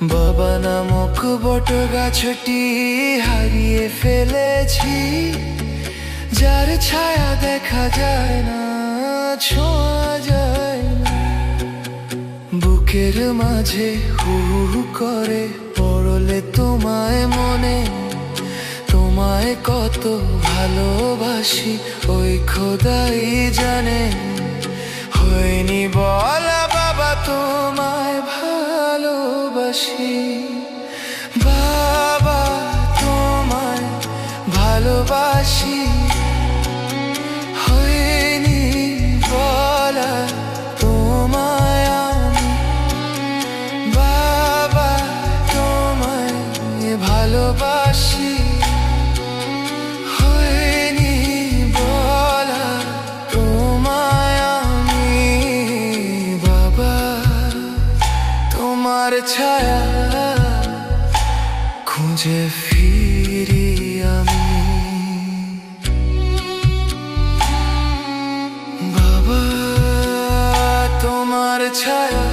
বাবা নামক বট গাছটি হারিয়ে ফেলেছি, যার ছায়া দেখা যায় না, ছোঁয়া যায় না। বুকের মাঝে হু হু করে পড়লে তোমায় মনে, তোমায় কত ভালোবাসি ওই খোদাই জানে। হয়নি বলা বাবা তোমায় ভালোবাসি, বাবা তোমায় ভালোবাসি। হয়নি বলা তোমায় আমি, বাবা তোমায় ভালোবাসি। হয়নি বলা তোমায় আমি, বাবা তোমার ছায়া খুঁজে ফিরি আমি। বাবা তোমার ছায়া